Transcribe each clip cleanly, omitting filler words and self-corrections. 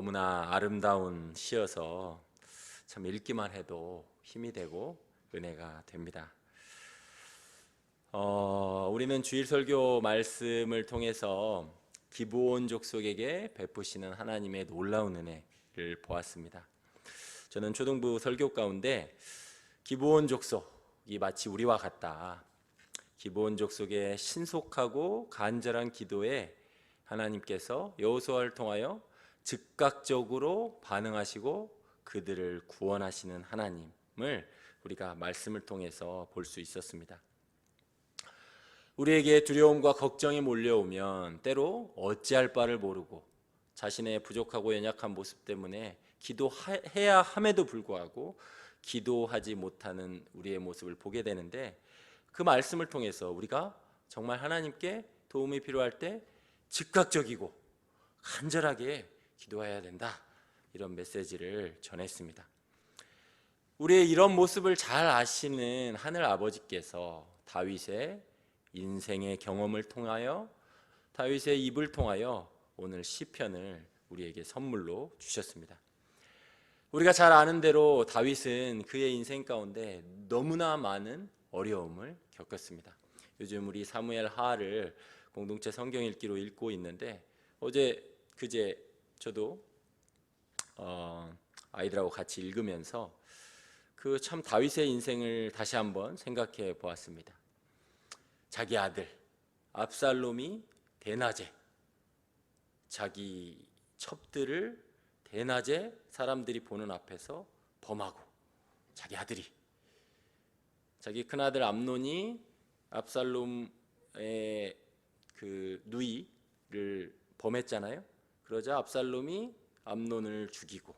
너무나 아름다운 시여서 참 읽기만 해도 힘이 되고 은혜가 됩니다. 우리는 주일 설교 말씀을 통해서 기브온 족속에게 베푸시는 하나님의 놀라운 은혜를 보았습니다. 저는 초등부 설교 가운데 기브온 족속이 마치 우리와 같다. 기브온 족속의 신속하고 간절한 기도에 하나님께서 여호수아를 통하여 즉각적으로 반응하시고 그들을 구원하시는 하나님을 우리가 말씀을 통해서 볼 수 있었습니다. 우리에게 두려움과 걱정이 몰려오면 때로 어찌할 바를 모르고 자신의 부족하고 연약한 모습 때문에 기도해야 함에도 불구하고 기도하지 못하는 우리의 모습을 보게 되는데, 그 말씀을 통해서 우리가 정말 하나님께 도움이 필요할 때 즉각적이고 간절하게 기도해야 된다, 이런 메시지를 전했습니다. 우리의 이런 모습을 잘 아시는 하늘 아버지께서 다윗의 인생의 경험을 통하여, 다윗의 입을 통하여 오늘 시편을 우리에게 선물로 주셨습니다. 우리가 잘 아는 대로 다윗은 그의 인생 가운데 너무나 많은 어려움을 겪었습니다. 요즘 우리 사무엘 하를 공동체 성경 읽기로 읽고 있는데, 그제 저도 아이들하고 같이 읽으면서 그 참 다윗의 인생을 다시 한번 생각해 보았습니다. 자기 아들 압살롬이 대낮에 자기 첩들을 대낮에 사람들이 보는 앞에서 범하고, 자기 아들이, 자기 큰아들 암논이 압살롬의 그 누이를 범했잖아요. 그러자 압살롬이 암논을 죽이고,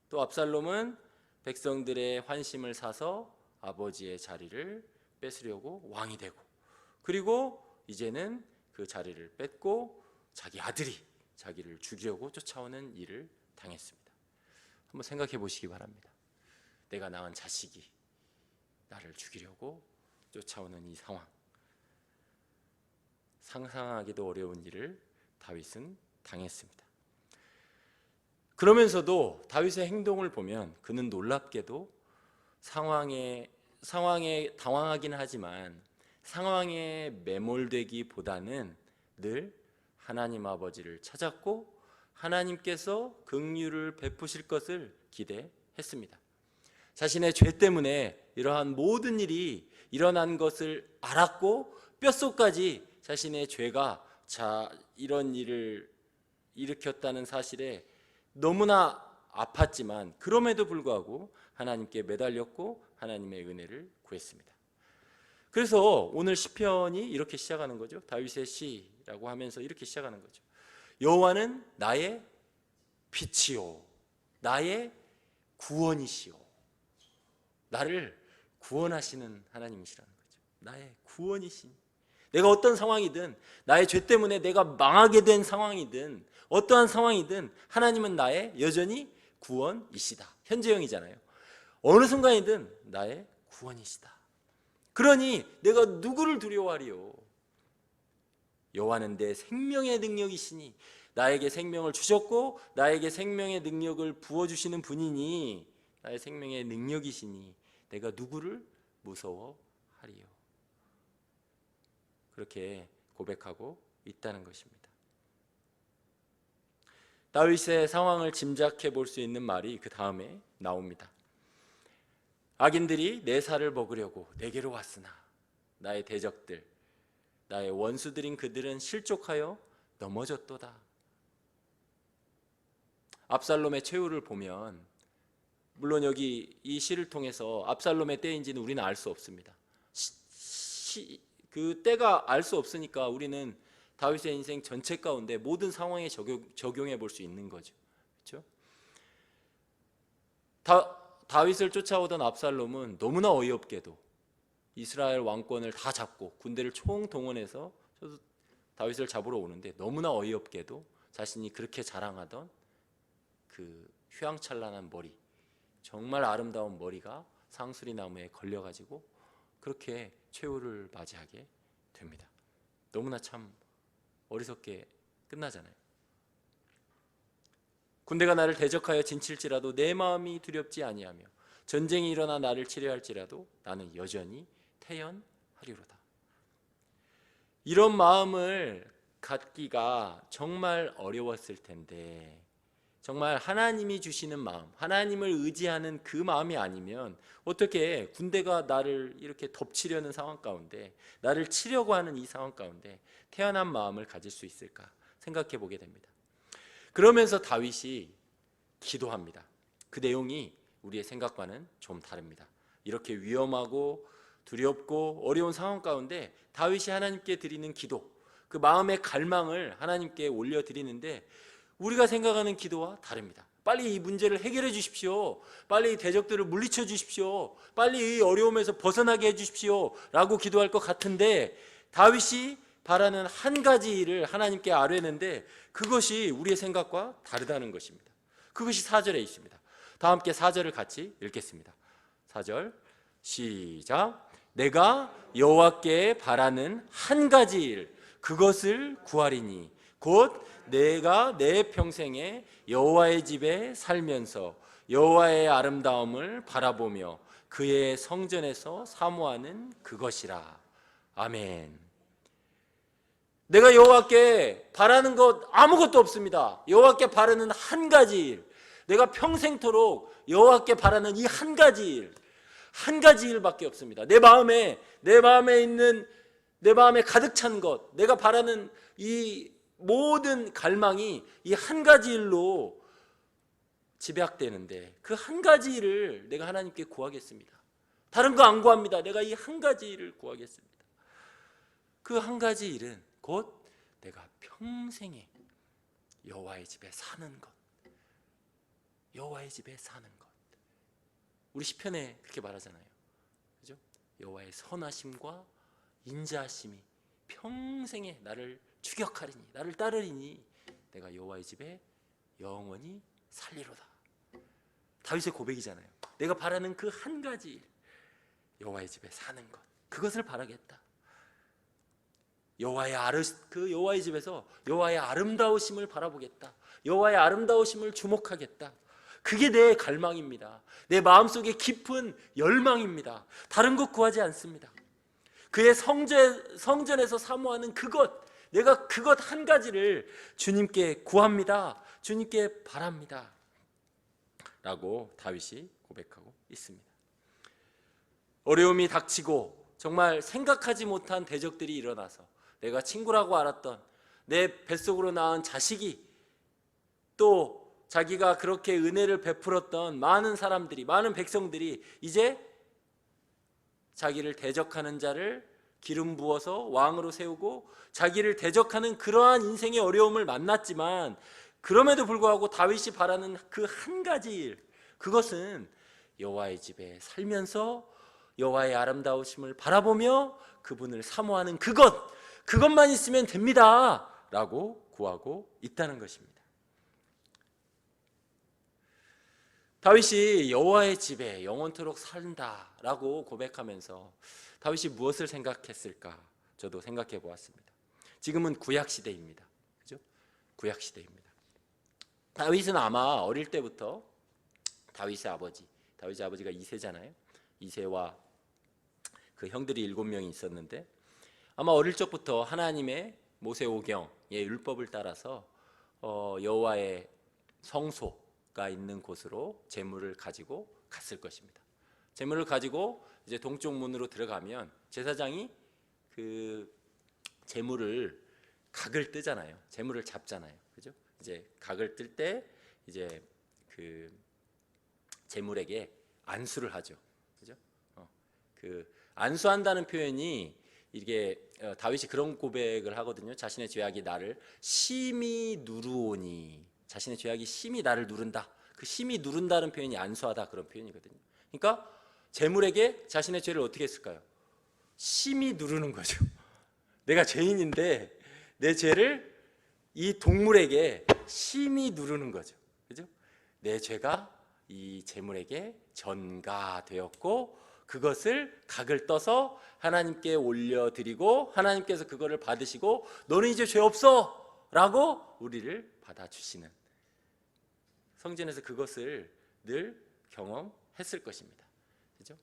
또 압살롬은 백성들의 환심을 사서 아버지의 자리를 뺏으려고 왕이 되고, 그리고 이제는 그 자리를 뺏고 자기 아들이 자기를 죽이려고 쫓아오는 일을 당했습니다. 한번 생각해 보시기 바랍니다. 내가 낳은 자식이 나를 죽이려고 쫓아오는 이 상황, 상상하기도 어려운 일을 다윗은 당했습니다. 그러면서도 다윗의 행동을 보면 그는 놀랍게도 상황에 당황하긴 하지만 상황에 매몰되기보다는 늘 하나님 아버지를 찾았고 하나님께서 긍휼을 베푸실 것을 기대했습니다. 자신의 죄 때문에 이러한 모든 일이 일어난 것을 알았고 뼛속까지 자신의 죄가 이런 일을 일으켰다는 사실에 너무나 아팠지만 그럼에도 불구하고 하나님께 매달렸고 하나님의 은혜를 구했습니다. 그래서 오늘 시편이 이렇게 시작하는 거죠. 다윗의 시라고 하면서 이렇게 시작하는 거죠. 여호와는 나의 빛이요 나의 구원이시요. 나를 구원하시는 하나님이시라는 거죠. 나의 구원이신, 내가 어떤 상황이든, 나의 죄 때문에 내가 망하게 된 상황이든 어떠한 상황이든 하나님은 나의 여전히 구원이시다. 현재형이잖아요. 어느 순간이든 나의 구원이시다. 그러니 내가 누구를 두려워하리요. 여호와는 내 생명의 능력이시니, 나에게 생명을 주셨고 나에게 생명의 능력을 부어주시는 분이니, 나의 생명의 능력이시니 내가 누구를 무서워하리요. 그렇게 고백하고 있다는 것입니다. 다윗의 상황을 짐작해 볼 수 있는 말이 그 다음에 나옵니다. 악인들이 내 살을 먹으려고 내게로 왔으나 나의 대적들, 나의 원수들인 그들은 실족하여 넘어졌도다. 압살롬의 최후를 보면, 물론 여기 이 시를 통해서 압살롬의 때인지는 우리는 알 수 없습니다. 그 때가 알 수 없으니까 우리는 다윗의 인생 전체 가운데 모든 상황에 적용해 볼 수 있는 거죠. 그렇죠? 다윗을 쫓아오던 압살롬은 너무나 어이없게도 이스라엘 왕권을 다 잡고 군대를 총동원해서 다윗을 잡으러 오는데, 너무나 어이없게도 자신이 그렇게 자랑하던 그 휘황찬란한 머리, 정말 아름다운 머리가 상수리 나무에 걸려가지고 그렇게 최후를 맞이하게 됩니다. 너무나 참 어리석게 끝나잖아요. 군대가 나를 대적하여 진칠지라도 내 마음이 두렵지 아니하며 전쟁이 일어나 나를 치려할지라도 나는 여전히 태연하리로다. 이런 마음을 갖기가 정말 어려웠을 텐데, 정말 하나님이 주시는 마음, 하나님을 의지하는 그 마음이 아니면 어떻게 군대가 나를 이렇게 덮치려는 상황 가운데, 나를 치려고 하는 이 상황 가운데 태연한 마음을 가질 수 있을까 생각해 보게 됩니다. 그러면서 다윗이 기도합니다. 그 내용이 우리의 생각과는 좀 다릅니다. 이렇게 위험하고 두렵고 어려운 상황 가운데 다윗이 하나님께 드리는 기도, 그 마음의 갈망을 하나님께 올려드리는데 우리가 생각하는 기도와 다릅니다. 빨리 이 문제를 해결해 주십시오. 빨리 이 대적들을 물리쳐 주십시오. 빨리 이 어려움에서 벗어나게 해 주십시오 라고 기도할 것 같은데, 다윗이 바라는 한 가지 일을 하나님께 아뢰는데 그것이 우리의 생각과 다르다는 것입니다. 그것이 4절에 있습니다. 다 함께 4절을 같이 읽겠습니다. 4절 시작. 내가 여호와께 바라는 한 가지 일, 그것을 구하리니 곧 내가 내 평생에 여호와의 집에 살면서 여호와의 아름다움을 바라보며 그의 성전에서 사모하는 그것이라. 아멘. 내가 여호와께 바라는 것 아무것도 없습니다. 여호와께 바라는 한 가지 일, 내가 평생토록 여호와께 바라는 이 한 가지 일, 한 가지 일밖에 없습니다. 내 마음에 있는, 내 마음에 가득 찬 것, 내가 바라는 이 모든 갈망이 이 한 가지 일로 집약되는데, 그 한 가지 일을 내가 하나님께 구하겠습니다. 다른 거 안 구합니다. 내가 이 한 가지 일을 구하겠습니다. 그 한 가지 일은 곧 내가 평생에 여호와의 집에 사는 것, 여호와의 집에 사는 것. 우리 시편에 그렇게 말하잖아요. 그죠? 여호와의 선하심과 인자하심이 평생에 나를 추격하리니, 나를 따르리니 내가 여호와의 집에 영원히 살리로다. 다윗의 고백이잖아요. 내가 바라는 그 한 가지 일, 여호와의 집에 사는 것, 그것을 바라겠다. 여호와의 집에서 여호와의 아름다우심을 바라보겠다. 여호와의 아름다우심을 주목하겠다. 그게 내 갈망입니다. 내 마음속에 깊은 열망입니다. 다른 것 구하지 않습니다. 그의 성전에서 사모하는 그것, 내가 그것 한 가지를 주님께 구합니다. 주님께 바랍니다 라고 다윗이 고백하고 있습니다. 어려움이 닥치고 정말 생각하지 못한 대적들이 일어나서 내가 친구라고 알았던 내 뱃속으로 낳은 자식이, 또 자기가 그렇게 은혜를 베풀었던 많은 사람들이, 많은 백성들이 이제 자기를 대적하는 자를 기름 부어서 왕으로 세우고 자기를 대적하는 그러한 인생의 어려움을 만났지만, 그럼에도 불구하고 다윗이 바라는 그 한 가지 일, 그것은 여호와의 집에 살면서 여호와의 아름다우심을 바라보며 그분을 사모하는 그것만 있으면 됩니다 라고 구하고 있다는 것입니다. 다윗이 여호와의 집에 영원토록 산다라고 고백하면서 다윗이 무엇을 생각했을까? 저도 생각해 보았습니다. 지금은 구약 시대입니다. 그죠? 구약 시대입니다. 다윗은 아마 어릴 때부터 다윗의 아버지가 이새잖아요. 이새와 그 형들이 7명이 있었는데, 아마 어릴 적부터 하나님의 모세오경의 율법을 따라서 여호와의 성소가 있는 곳으로 제물을 가지고 갔을 것입니다. 제물을 가지고 이제 동쪽 문으로 들어가면 제사장이 그 제물을 각을 뜨잖아요. 제물을 잡잖아요. 그죠? 이제 각을 뜰 때 이제 그 제물에게 안수를 하죠. 그죠? 그 안수한다는 표현이, 이게 다윗이 그런 고백을 하거든요. 자신의 죄악이 나를 심히 누르오니, 자신의 죄악이 심히 나를 누른다. 그 심히 누른다는 표현이 안수하다, 그런 표현이거든요. 그러니까 제물에게 자신의 죄를 어떻게 했을까요? 심히 누르는 거죠. 내가 죄인인데 내 죄를 이 동물에게 심히 누르는 거죠. 그죠? 내 죄가 이 제물에게 전가되었고 그것을 각을 떠서 하나님께 올려드리고 하나님께서 그거를 받으시고 너는 이제 죄 없어 라고 우리를 받아주시는, 성전에서 그것을 늘 경험했을 것입니다. 그죠?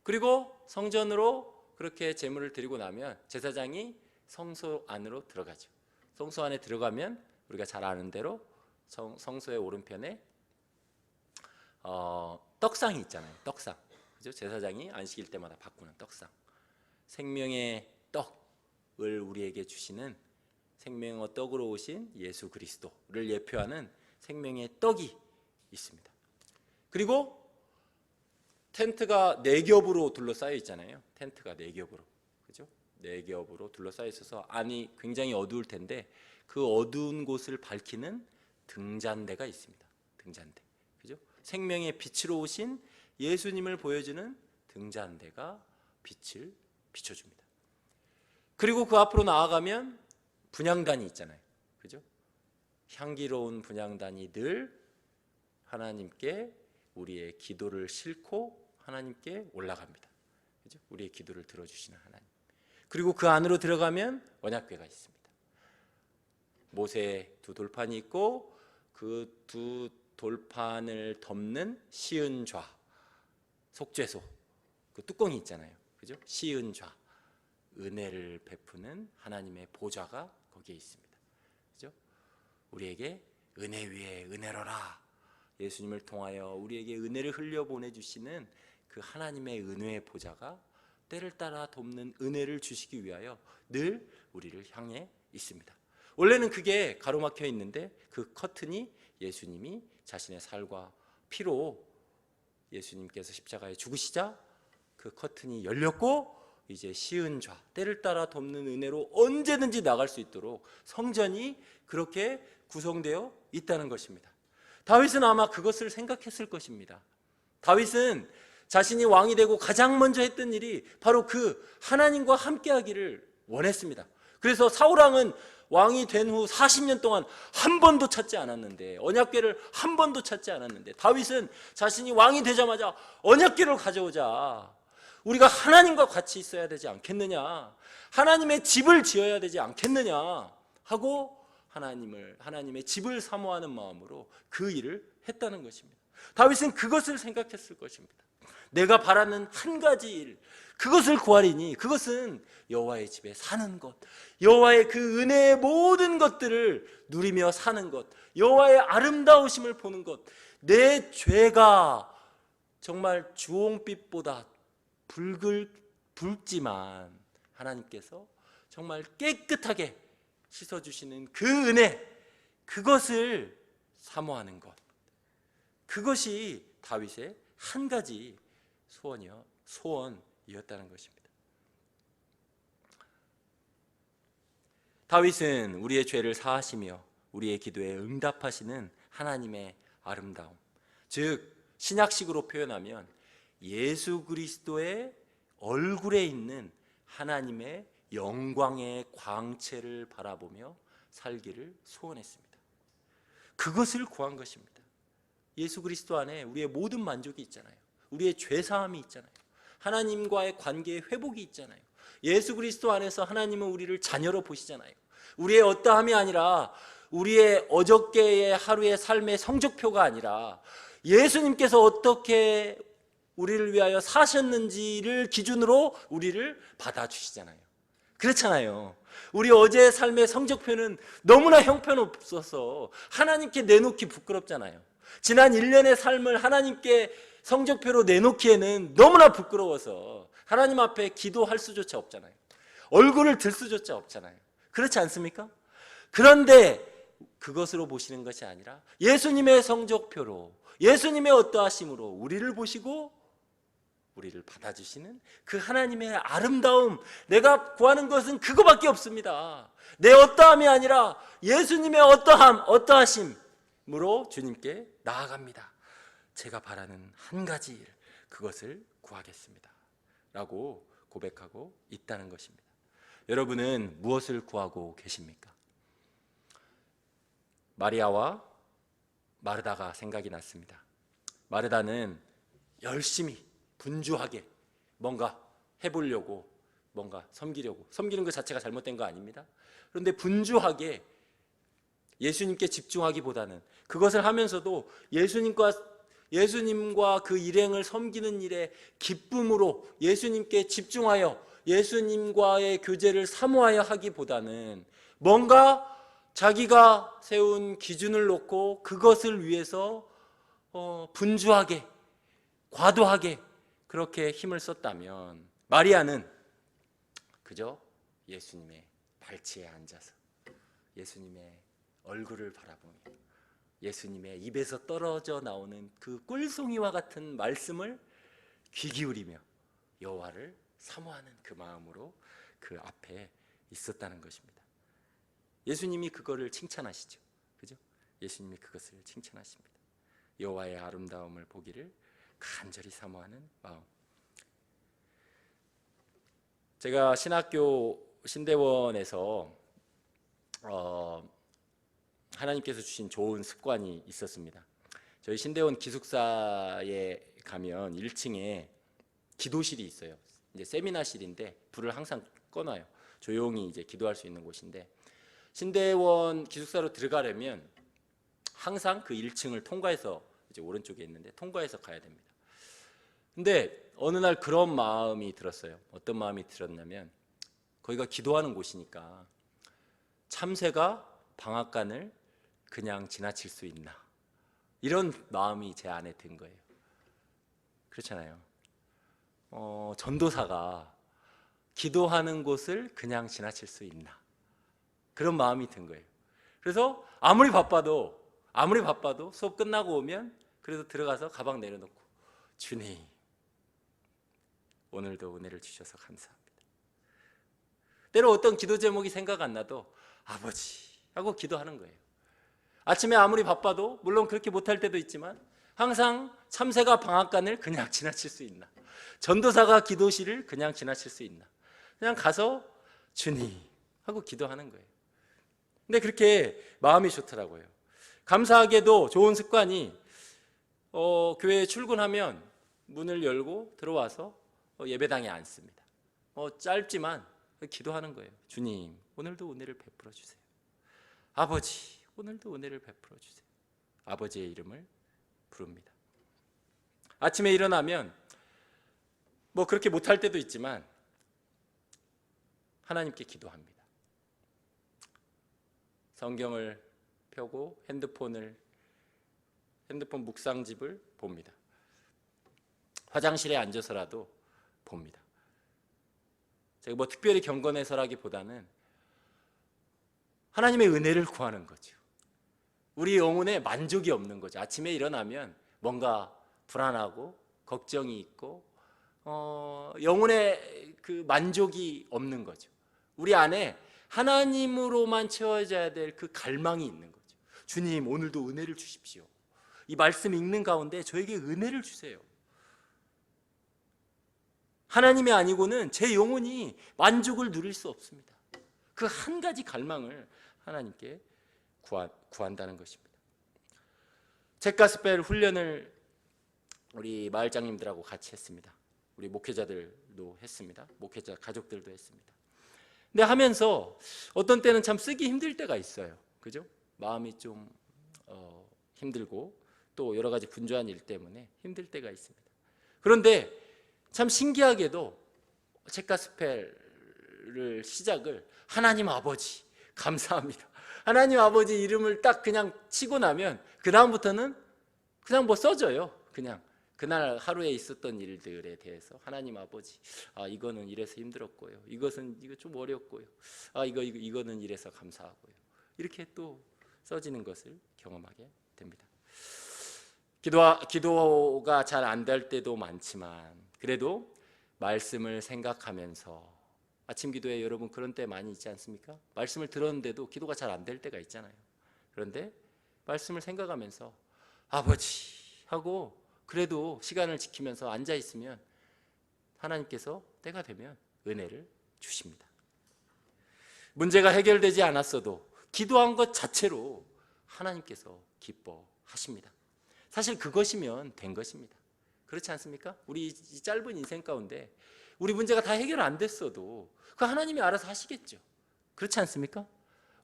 그리고 성전으로 그렇게 제물을 드리고 나면 제사장이 성소 안으로 들어가죠. 성소 안에 들어가면 우리가 잘 아는 대로 성소의 오른편에 떡상이 있잖아요. 떡상. 그죠? 제사장이 안식일 때마다 바꾸는 떡상. 생명의 떡을 우리에게 주시는 생명의 떡으로 오신 예수 그리스도를 예표하는 생명의 떡이 있습니다. 그리고 텐트가 4겹으로 둘러싸여 있잖아요. 텐트가 4겹으로. 그죠? 4겹으로 둘러싸여 있어서 안이 굉장히 어두울 텐데 그 어두운 곳을 밝히는 등잔대가 있습니다. 등잔대. 그죠? 생명의 빛으로 오신 예수님을 보여주는 등잔대가 빛을 비춰줍니다. 그리고 그 앞으로 나아가면 분향단이 있잖아요. 그죠? 향기로운 분향단이 늘 하나님께 우리의 기도를 싣고 하나님께 올라갑니다. 그죠? 우리의 기도를 들어주시는 하나님. 그리고 그 안으로 들어가면 언약궤가 있습니다. 모세 2 돌판이 있고 그 2 돌판을 덮는 시은좌, 속죄소 그 뚜껑이 있잖아요. 그죠? 시은좌, 은혜를 베푸는 하나님의 보좌가 거기에 있습니다. 그죠? 우리에게 은혜 위에 은혜로라. 예수님을 통하여 우리에게 은혜를 흘려 보내주시는 그 하나님의 은혜의 보좌가 때를 따라 돕는 은혜를 주시기 위하여 늘 우리를 향해 있습니다. 원래는 그게 가로막혀 있는데 그 커튼이 예수님이 자신의 살과 피로 예수님께서 십자가에 죽으시자 그 커튼이 열렸고 이제 시은좌, 때를 따라 돕는 은혜로 언제든지 나갈 수 있도록 성전이 그렇게 구성되어 있다는 것입니다. 다윗은 아마 그것을 생각했을 것입니다. 다윗은 자신이 왕이 되고 가장 먼저 했던 일이 바로 그 하나님과 함께하기를 원했습니다. 그래서 사울왕은 왕이 된 후 40년 동안 한 번도 찾지 않았는데, 언약궤를 한 번도 찾지 않았는데, 다윗은 자신이 왕이 되자마자 언약궤를 가져오자, 우리가 하나님과 같이 있어야 되지 않겠느냐, 하나님의 집을 지어야 되지 않겠느냐 하고 하나님의 집을 사모하는 마음으로 그 일을 했다는 것입니다. 다윗은 그것을 생각했을 것입니다. 내가 바라는 한 가지 일, 그것을 구하리니 그것은 여호와의 집에 사는 것, 여호와의 그 은혜의 모든 것들을 누리며 사는 것, 여호와의 아름다우심을 보는 것, 내 죄가 정말 주홍빛보다 붉지만 하나님께서 정말 깨끗하게 씻어주시는 그 은혜, 그것을 사모하는 것, 그것이 다윗의 한 가지 소원이었다는 것입니다. 다윗은 우리의 죄를 사하시며 우리의 기도에 응답하시는 하나님의 아름다움, 즉 신약식으로 표현하면 예수 그리스도의 얼굴에 있는 하나님의 영광의 광채를 바라보며 살기를 소원했습니다. 그것을 구한 것입니다. 예수 그리스도 안에 우리의 모든 만족이 있잖아요. 우리의 죄사함이 있잖아요. 하나님과의 관계의 회복이 있잖아요. 예수 그리스도 안에서 하나님은 우리를 자녀로 보시잖아요. 우리의 어떠함이 아니라 우리의 어저께의 하루의 삶의 성적표가 아니라 예수님께서 어떻게 우리를 위하여 사셨는지를 기준으로 우리를 받아주시잖아요. 그렇잖아요. 우리 어제의 삶의 성적표는 너무나 형편없어서 하나님께 내놓기 부끄럽잖아요. 지난 1년의 삶을 하나님께 성적표로 내놓기에는 너무나 부끄러워서 하나님 앞에 기도할 수조차 없잖아요. 얼굴을 들 수조차 없잖아요. 그렇지 않습니까? 그런데 그것으로 보시는 것이 아니라 예수님의 성적표로, 예수님의 어떠하심으로 우리를 보시고 우리를 받아주시는 그 하나님의 아름다움, 내가 구하는 것은 그거밖에 없습니다. 내 어떠함이 아니라 예수님의 어떠하심으로 주님께 나아갑니다. 제가 바라는 한 가지 일, 그것을 구하겠습니다 라고 고백하고 있다는 것입니다. 여러분은 무엇을 구하고 계십니까? 마리아와 마르다가 생각이 났습니다. 마르다는 열심히 분주하게 뭔가 해보려고, 뭔가 섬기는 것 자체가 잘못된 거 아닙니다. 그런데 분주하게 예수님께 집중하기보다는 그것을 하면서도 예수님과 그 일행을 섬기는 일에 기쁨으로 예수님께 집중하여 예수님과의 교제를 사모하여 하기보다는 뭔가 자기가 세운 기준을 놓고 그것을 위해서 분주하게 과도하게 그렇게 힘을 썼다면 마리아는 그저 예수님의 발치에 앉아서 예수님의 얼굴을 바라보며 예수님의 입에서 떨어져 나오는 그 꿀송이와 같은 말씀을 귀 기울이며 여호와를 사모하는 그 마음으로 그 앞에 있었다는 것입니다. 예수님이 그거를 칭찬하시죠. 그죠? 예수님이 그것을 칭찬하십니다. 여호와의 아름다움을 보기를 간절히 사모하는 마음. 제가 신학교 신대원에서 하나님께서 주신 좋은 습관이 있었습니다. 저희 신대원 기숙사에 가면 1층에 기도실이 있어요. 이제 세미나실인데 불을 항상 꺼놔요. 조용히 이제 기도할 수 있는 곳인데 신대원 기숙사로 들어가려면 항상 그 1층을 통과해서 이제 오른쪽에 있는데 통과해서 가야 됩니다. 근데 어느 날 그런 마음이 들었어요. 어떤 마음이 들었냐면 거기가 기도하는 곳이니까 참새가 방앗간을 그냥 지나칠 수 있나 이런 마음이 제 안에 든 거예요. 그렇잖아요. 전도사가 기도하는 곳을 그냥 지나칠 수 있나 그런 마음이 든 거예요. 그래서 아무리 바빠도 수업 끝나고 오면 그래도 들어가서 가방 내려놓고 주님 오늘도 은혜를 주셔서 감사합니다. 때로 어떤 기도 제목이 생각 안 나도 아버지 하고 기도하는 거예요. 아침에 아무리 바빠도 물론 그렇게 못할 때도 있지만 항상 참새가 방앗간을 그냥 지나칠 수 있나, 전도사가 기도실을 그냥 지나칠 수 있나, 그냥 가서 주님 하고 기도하는 거예요. 근데 그렇게 마음이 좋더라고요. 감사하게도 좋은 습관이 교회에 출근하면 문을 열고 들어와서 예배당에 앉습니다. 짧지만 기도하는 거예요. 주님 오늘도 은혜를 베풀어 주세요. 아버지 오늘도 은혜를 베풀어 주세요. 아버지의 이름을 부릅니다. 아침에 일어나면 그렇게 못할 때도 있지만 하나님께 기도합니다. 성경을 펴고 핸드폰 묵상집을 봅니다. 화장실에 앉아서라도 봅니다. 제가 특별히 경건해서라기보다는 하나님의 은혜를 구하는 거죠. 우리 영혼에 만족이 없는 거죠. 아침에 일어나면 뭔가 불안하고 걱정이 있고 영혼에 그 만족이 없는 거죠. 우리 안에 하나님으로만 채워져야 될 그 갈망이 있는 거죠. 주님 오늘도 은혜를 주십시오. 이 말씀 읽는 가운데 저에게 은혜를 주세요. 하나님이 아니고는 제 영혼이 만족을 누릴 수 없습니다. 그 한 가지 갈망을 하나님께 구한다는 것입니다. 책가스펠 훈련을 우리 마을장님들하고 같이 했습니다. 우리 목회자들도 했습니다. 목회자 가족들도 했습니다. 근데 하면서 어떤 때는 참 쓰기 힘들 때가 있어요. 그죠? 마음이 좀 힘들고 또 여러 가지 분주한 일 때문에 힘들 때가 있습니다. 그런데 참 신기하게도 책가스펠을 시작을 하나님 아버지 감사합니다. 하나님 아버지 이름을 딱 그냥 치고 나면 그 다음부터는 그냥 써져요. 그냥 그날 하루에 있었던 일들에 대해서 하나님 아버지 이거는 이래서 힘들었고요. 이거 좀 어렵고요. 이거는 이래서 감사하고요. 이렇게 또 써지는 것을 경험하게 됩니다. 기도가 잘 안 될 때도 많지만 그래도 말씀을 생각하면서 아침 기도에 여러분 그런 때 많이 있지 않습니까? 말씀을 들었는데도 기도가 잘 안 될 때가 있잖아요. 그런데 말씀을 생각하면서 아버지 하고 그래도 시간을 지키면서 앉아 있으면 하나님께서 때가 되면 은혜를 주십니다. 문제가 해결되지 않았어도 기도한 것 자체로 하나님께서 기뻐하십니다. 사실 그것이면 된 것입니다. 그렇지 않습니까? 우리 이 짧은 인생 가운데 우리 문제가 다 해결 안 됐어도 그 하나님이 알아서 하시겠죠. 그렇지 않습니까?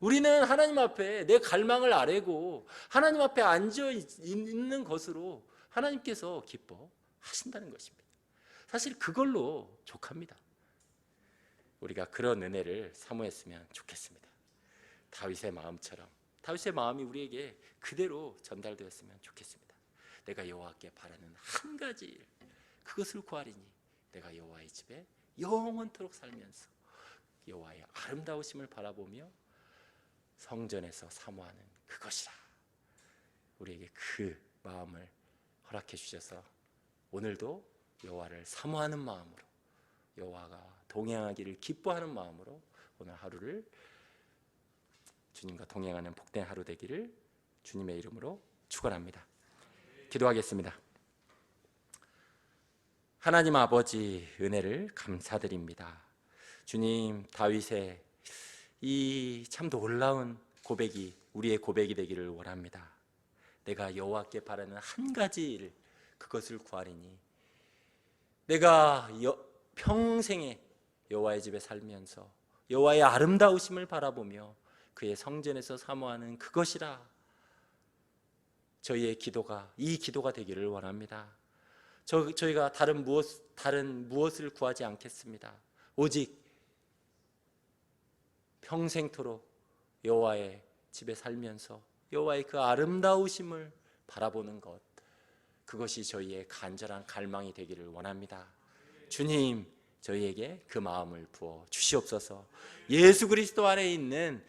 우리는 하나님 앞에 내 갈망을 아뢰고 하나님 앞에 앉아 있는 것으로 하나님께서 기뻐하신다는 것입니다. 사실 그걸로 족합니다. 우리가 그런 은혜를 사모했으면 좋겠습니다. 다윗의 마음처럼, 다윗의 마음이 우리에게 그대로 전달되었으면 좋겠습니다. 내가 여호와께 바라는 한 가지 일, 그것을 구하리니 내가 여호와의 집에 영원토록 살면서 여호와의 아름다우심을 바라보며 성전에서 사모하는 그것이라. 우리에게 그 마음을 허락해 주셔서 오늘도 여호와를 사모하는 마음으로, 여호와가 동행하기를 기뻐하는 마음으로 오늘 하루를 주님과 동행하는 복된 하루 되기를 주님의 이름으로 축원합니다. 기도하겠습니다. 하나님 아버지, 은혜를 감사드립니다. 주님, 다윗의 이 참 놀라운 고백이 우리의 고백이 되기를 원합니다. 내가 여호와께 바라는 한 가지 일, 그것을 구하리니 내가 평생에 여호와의 집에 살면서 여호와의 아름다우심을 바라보며 그의 성전에서 사모하는 그것이라. 저희의 기도가 이 기도가 되기를 원합니다. 저희가 다른 무엇을 구하지 않겠습니다. 오직 평생토록 여호와의 집에 살면서 여호와의 그 아름다우심을 바라보는 것, 그것이 저희의 간절한 갈망이 되기를 원합니다. 주님, 저희에게 그 마음을 부어 주시옵소서. 예수 그리스도 안에 있는